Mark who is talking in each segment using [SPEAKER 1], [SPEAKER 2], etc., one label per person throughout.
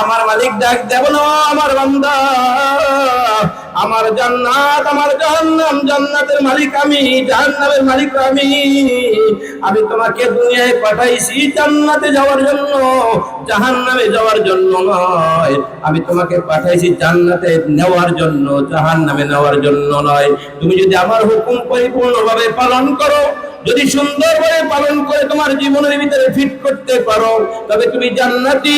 [SPEAKER 1] আমার মালিক ডাক দেব না, আমার বান্দা, আমার জান্নাত আমার জাহান্নাম, জান্নাতের মালিক আমি, জাহান্নামের মালিক আমি। আমি তোমাকে দুনিয়ায় পাঠাইছি জান্নাতে যাওয়ার জন্য, জাহান্নামে যাওয়ার জন্য নয়। আমি তোমাকে পাঠাইছি জান্নাতে নেওয়ার জন্য, জাহান্নামে নেওয়ার জন্য নয়। তুমি যদি আমার হুকুম পরিপূর্ণভাবে পালন করো, যদি সুন্দরভাবে পালন করে তোমার জীবনের ভিতরে ফিট করতে পারো, তবে তুমি জান্নাতি।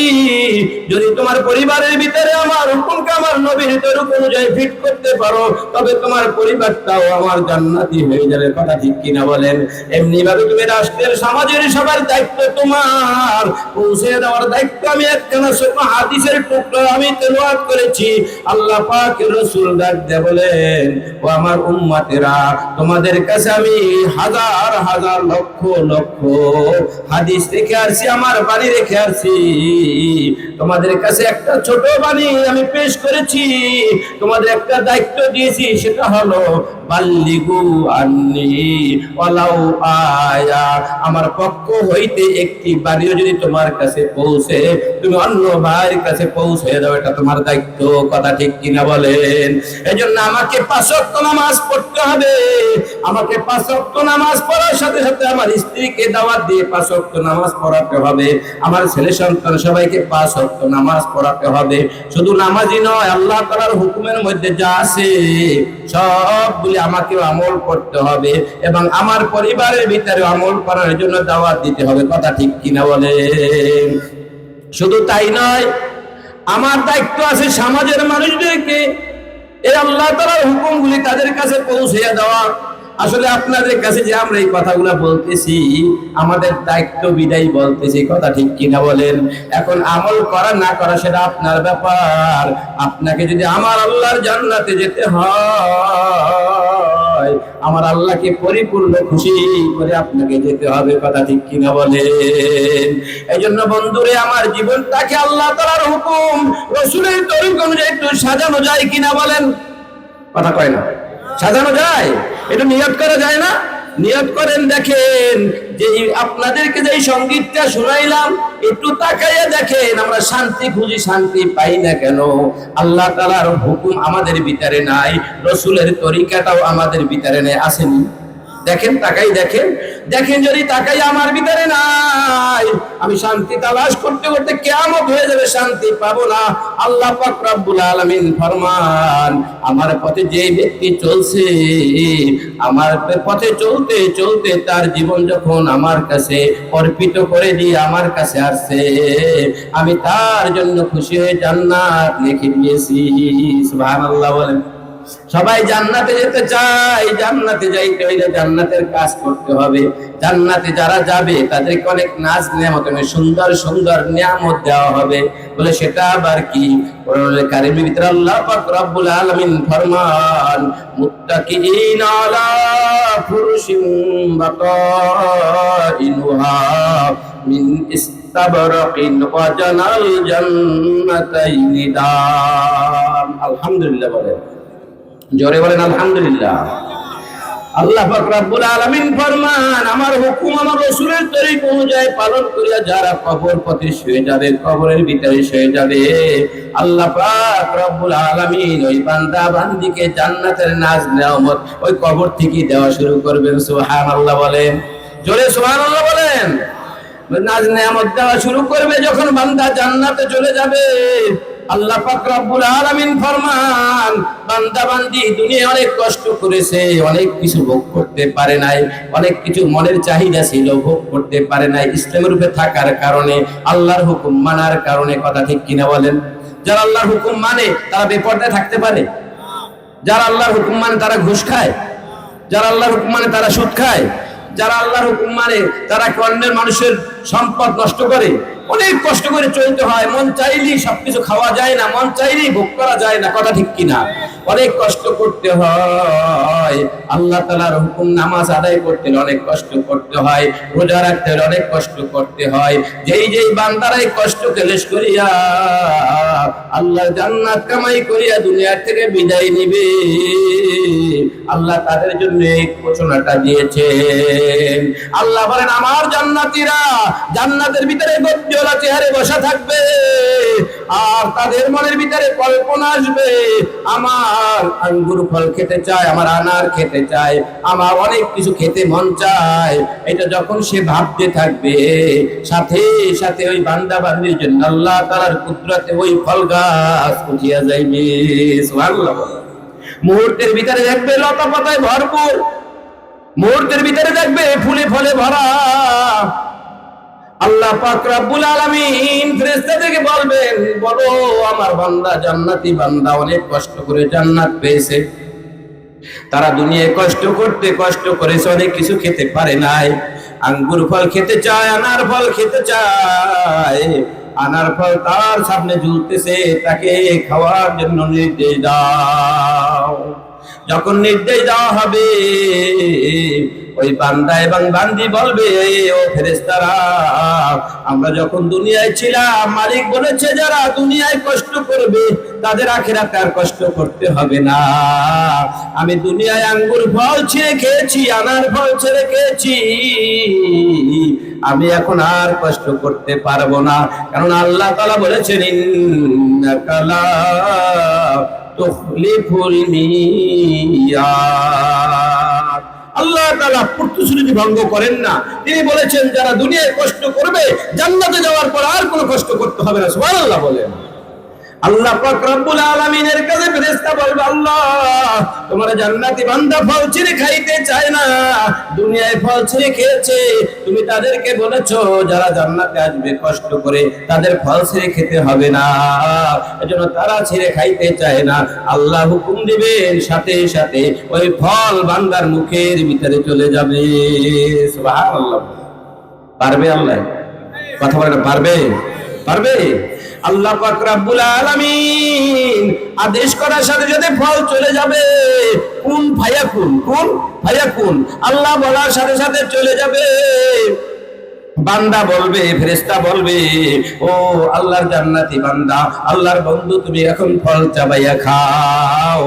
[SPEAKER 1] যদি তোমার পরিবারের ভিতরে আমার হুকুমকে আমার নবীর তরুক অনুযায়ী ফিট করতে পারো, তবে তোমার পরিবারটাও আমার জান্নাতি হয়ে যাবে। কথা ঠিক কিনা বলেন? এমনি ভাবে তুমি রাষ্ট্রের সমাজের সবার দায়িত্ব তোমার, পৌঁছে দেওয়ার দায়িত্ব আমি। একখানা হাদিসের টুকরা আমি তেলাওয়াত করেছি। আল্লাহ পাকের রাসূল ডাক দিয়ে বলেন, ও আমার উম্মতেরা, তোমাদের কাছে আমি হাজার হাজার লক্ষ লক্ষ হাদিস রেখে আসছি, আমার বাণী রেখে আসছি। তোমাদের কাছে একটা ছোট বাণী আমি পেশ করেছি, তোমাদের একটা দায়িত্ব দিয়েছি, সেটা হলো বাল্লিগু আন্নি ওয়ালাউ আয়া। আমার পক্ষ হইতে একটি বাণীও যদি তোমার কাছে পৌঁছে, তুমি অন্য ভাইয়ের কাছে পৌঁছে দাও, এটা তোমার দায়িত্ব। কথা ঠিক কিনা বলেন? এজন্য আমাকে 5 ওয়াক্ত নামাজ পড়তে হবে। আমাকে 5 ওয়াক্ত নামাজ পড়ার সাথে সাথে আমার স্ত্রীকে দাওয়াত দিয়ে 5 ওয়াক্ত নামাজ পড়াতে হবে। আমার ছেলে সন্তান সবাইকে 5 ওয়াক্ত নামাজ পড়াতে হবে। শুধু নামাজই নয়, আল্লাহ তাআলার হুকুমের মধ্যে যা আছে সবগুলি আমাকে আমল করতে হবে, এবং আমার পরিবারের ভিতরে আমল করার জন্য দাওয়াত দিতে হবে। কথা ঠিক কিনা বলেন? শুধু তাই নয়, আমার দায়িত্ব আছে সমাজের মানুষদেরকে এই আল্লাহ তাআলার হুকুমগুলি তাদের কাছে পৌঁছে দেওয়া। আসলে আপনাদের কাছে যে আমরা এই কথাগুলো বলতেছি, আমাদের দায়িত্ব বিদায় বলতেছি। কথা ঠিক কিনা বলেন? এখন আমল করা না করা সেটা আপনার ব্যাপার। আপনাকে যদি আমার আল্লাহর জান্নাতে যেতে হয়, আমার আল্লাহকে পরিপূর্ণ খুশি করে আপনাকে যেতে হবে। কথা ঠিক কিনা বলেন? এই জন্য বন্ধুরে, আমার জীবনটাকে আল্লাহ তাআলার হুকুম রাসূলের তরিক অনুযায়ী একটু সাজানো যায় কিনা বলেন? কথা কয় না? সাজানো যায়? এটা নিয়ত করা যায় না? নিয়ত করেন। দেখেন যে আপনাদেরকে যে সঙ্গীতটা শোনাইলাম, একটু তাকাইয়া দেখেন, আমরা শান্তি খুঁজি, শান্তি পাই না কেন? আল্লাহ তাআলার হুকুম আমাদের ভিতরে নাই, রাসূলের তরিকাটাও আমাদের ভিতরে নেই। আসেনি? দেখেন, তাকাই দেখেন, দেখেন যদি তাকাই আমার ভিতরে নাই, আমি শান্তি তালাশ করতে করতে কিয়ামত হয়ে যাবে, শান্তি পাবো না। আল্লাহ পাক রব্বুল আলামিন ফরমান, আমার পথে যে ব্যক্তি চলছে, আমার পথে চলতে চলতে তার জীবন যখন আমার কাছে অর্পিত করে দিয়ে আমার কাছে আসছে, আমি তার জন্য খুশি হয়ে জান্নাত লিখে দিয়েছি। সুবহানাল্লাহ বলেন। সবাই জান্নাতে যেতে চায়, জান্নাতে যাইতে হইলে জান্নাতের কাজ করতে হবে। জান্নাতে যারা যাবে তাদেরকে অনেক নাজ নিয়ামত, সুন্দর সুন্দর নিয়ামত দেওয়া হবে। বলে সেটা আবার কি? কোরআনুল কারীমের ভিতরে আল্লাহ পাক রব্বুল আলামিন ফরমান, মুত্তাকিইনা আলা ফুরুশিন বাতাইনুহা মিন ইস্তাবরাকিন ওয়া জানাল জান্নাতাইনি দান। আলহামদুলিল্লাহ বলেন, জোরে বলেন আলহামদুলিল্লাহ। আল্লাহ পাক রব্বুল আলামিন ফরমান, আমার হুকুম আমার রাসূলের তরিকা অনুযায়ী পালন করিয়া যারা কবর পথে শুয়ে যাবে, কবরের ভিতরে শুয়ে যাবে, আল্লাহ পাক রব্বুল আলামিন ওই বান্দা বান্দিকে জান্নাতের নাজ নিয়ামত ওই কবর থেকে দেওয়া শুরু করবেন। সুবহানাল্লাহ বলেন, জোরে সুবহানাল্লাহ বলেন। নাজ নিয়ামত দেওয়া শুরু করবে যখন বান্দা জান্নাতে চলে যাবে। আল্লাহ পাক রব্বুল আলামিন ফরমান, বান্দা বান্দি দুনিয়ায় অনেক কষ্ট করেছে, অনেক কিছু ভোগ করতে পারে নাই, অনেক কিছু মনের চাহিদা ছিল ভোগ করতে পারে নাই, ইসলামের উপরে থাকার কারণে, আল্লাহর হুকুম মানার কারণে। কথা ঠিক কিনা বলেন? যারা আল্লাহর হুকুম মানে তারা বেপরদায় থাকতে পারে? যারা আল্লাহর হুকুম মানে তারা ঘুষ খায়? যারা আল্লাহর হুকুম মানে তারা সুদ খায়? যারা আল্লাহর হুকুম মানে তারা অন্যের মানুষের সম্পদ নষ্ট করে? অনেক কষ্ট করে চলতে হয়, মন চাইলেই সবকিছু খাওয়া যায় না, মন চাইলেই ভোগ করা যায় না। কথা ঠিক কিনা? অনেক কষ্ট করতে হয়। আল্লাহ তাআলার হুকুম নামাজ আদায় করতে হলে অনেক কষ্ট করতে হয়, রোজা রাখতে হলে অনেক কষ্ট করতে হয়। যেই যেই বান্দারাই কষ্ট কেলেশ করিয়া আল্লাহর জান্নাত কামাই করিয়া দুনিয়া থেকে বিদায় নিবে, আল্লাহ তাদের জন্য এই ঘোষণাটা দিয়েছেন। আল্লাহ বলেন আমার জান্নাতীরা জান্নাতের ভিতরে গজ্জলা চেহারে বসা থাকবে, আর তাদের মনের ভিতরে কল্পনা আসবে আমার আঙ্গুর ফল খেতে চায়, আমার আনার খেতে চায়, আমার অনেক কিছু খেতে মন চায়। এটা যখন সে ভাবতে থাকবে, সাথে সাথে ওই বান্দা বান্দির জন্য আল্লাহ তাআলার কুদরতে ওই ফল গাছ উঠিয়া যাইবে। সুবহানাল্লাহ। মুহূর্তের ভিতরে দেখবে লতা পাতায় ভরপুর, মুহূর্তের ভিতরে দেখবে ফুলে ফলে ভরা। আল্লাহ পাক রব্বুল আলামিন ফেরেশতাদেরকে বলবেন, বলো আমার বান্দা জান্নাতি বান্দা অনেক কষ্ট করে জান্নাত পেয়েছে। তারা দুনিয়ায় কষ্ট করেছে, অনেক কিছু খেতে পারে নাই। আঙ্গুর ফল খেতে চায়, আনার ফল খেতে চায়, আনার ফল তার সামনে ঝুলতেছে, তাকে খাওয়ার জন্য নির্দেশ দাও। যখন নির্দেশ দেওয়া হবে, ওই বান্দা এবং বান্দি বলবে, ও ফেরেশতারা আমরা যখন দুনিয়ায় ছিলাম মালিক বলেছে যারা দুনিয়ায় কষ্ট করবে তাদের আখিরাতে আর কষ্ট করতে হবে না। আমি দুনিয়ায় আঙ্গুর ফল ছেড়ে খেয়েছি, আনার ফল ছেড়ে খেয়েছি, আমি এখন আর কষ্ট করতে পারবো না। কারণ আল্লাহ তাআলা বলেছেন ইন্নাকা লা তুখলিফুল মিয়াদ। আল্লাহ তাআলা প্রতিশ্রুতি ভঙ্গ করেন না। তিনি বলেছেন যারা দুনিয়ায় কষ্ট করবে জান্নাতে যাওয়ার পর আর কোনো কষ্ট করতে হবে না। সুবহানাল্লাহ বলেন। আল্লাহ পাক রব্বুল আলামিনের কাছে ফেরেশতা বলবে, আল্লাহ তোমার জান্নাতি বান্দা ফল ছিঁড়ে খাইতে চায় না, দুনিয়ায় ফল ছিঁড়ে খেয়েছে, তুমি তাদেরকে বলেছো যারা জান্নাতে আসবে কষ্ট করে তাদের ফল ছিঁড়ে খেতে হবে না, এজন্য তারা ছিঁড়ে খাইতে চায় না। আল্লাহ হুকুম দিবেন, সাথে সাথে ওই ফল বান্দার মুখের ভিতরে চলে যাবে। সুবহানাল্লাহ। পারবে আল্লাহ? কথা বলে না, পারবে? পারবে। আল্লাহ পাক রব্বুল আলামিন আদেশ করার সাথে সাথে ফল চলে যাবে। কুন ফায়াকুন, কুন ফায়াকুন, আল্লাহ বলার সাথে সাথে চলে যাবে। বান্দা বলবে, ফেরেশতা বলবে, ও আল্লাহর জান্নাতি বান্দা, আল্লাহর বন্ধু তুমি এখন ফল চাবাইয়া খাও।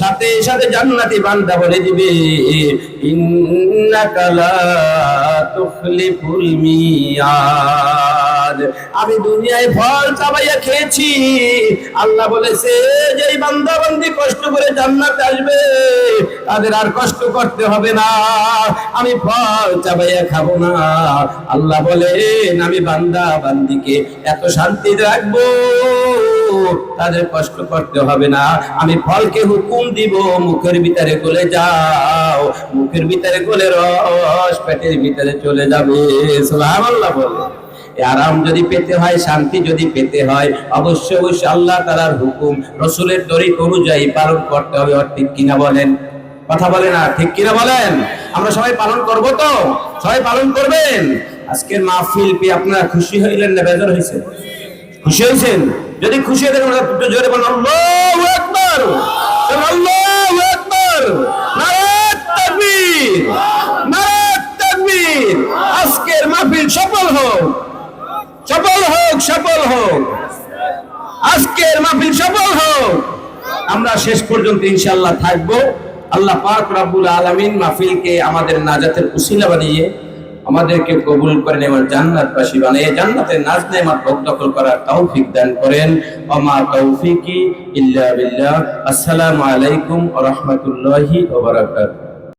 [SPEAKER 1] সাথে সাথে জান্নাতি বান্দা বলে দিবে ইন্নাকা লা তুখলিফুল মিয়াদ। আমি দুনিয়ায় ফল চাবাইয়া খেয়েছি, আল্লাহ বলেছে যে বান্দা বান্দি কষ্ট করে জান্নাতে আসবে তাদের আর কষ্ট করতে হবে না, আমি ফল চাবাইয়া খাবো না। আল্লাহ বলেন আমি বান্দা বান্দিকে এত শান্তি রাখবো তাদের কষ্ট করতে হবে না। আমি ফলকে হুকুম দিব মুখের ভিতরে গলে যাও, মুখের ভিতরে গলে রস পেটের ভিতরে চলে যাবে। সুবহানাল্লাহ বলে। আরাম যদি পেতে হয়, শান্তি যদি পেতে হয়, অবশ্যই অবশ্যই আল্লাহ তাআলার হুকুম রাসূলের তরিকা অনুযায়ী পালন করতে হবে। ঠিক কিনা বলেন? কথা বলে না, ঠিক কিনা বলেন? আমরা সবাই পালন করব তো? সবাই পালন করবেন? আজকের মাহফিল পেয়ে আপনারা খুশি হইলেন না বেজার হইছেন? খুশি হইছেন? যদি খুশি হয়ে থাকেন একটু জোরে বলুন আল্লাহু আকবার, আল্লাহু আকবার, নারে তাকবীর, নারে তাকবীর। আজকের মাহফিল সফল হোক, সফল হোক, সফল হোক, আজকের মাহফিল সফল হোক। আমরা শেষ পর্যন্ত ইনশাআল্লাহ থাকবো। আল্লাহ পাক রব্বুল আলামিন মাহফিলকে আমাদের নাজাতের উসিলা বানিয়ে আমাদেরকে কবুল করেন এবং জান্নাতবাসী বানিয়ে জান্নাতের নাজ নেয়ামত দখল করার তৌফিক দান করেন। ওমা তৌফিকি ইল্লা বিল্লাহ। আসসালামু আলাইকুম ওয়া রাহমাতুল্লাহি ওয়া বারাকাতুহু।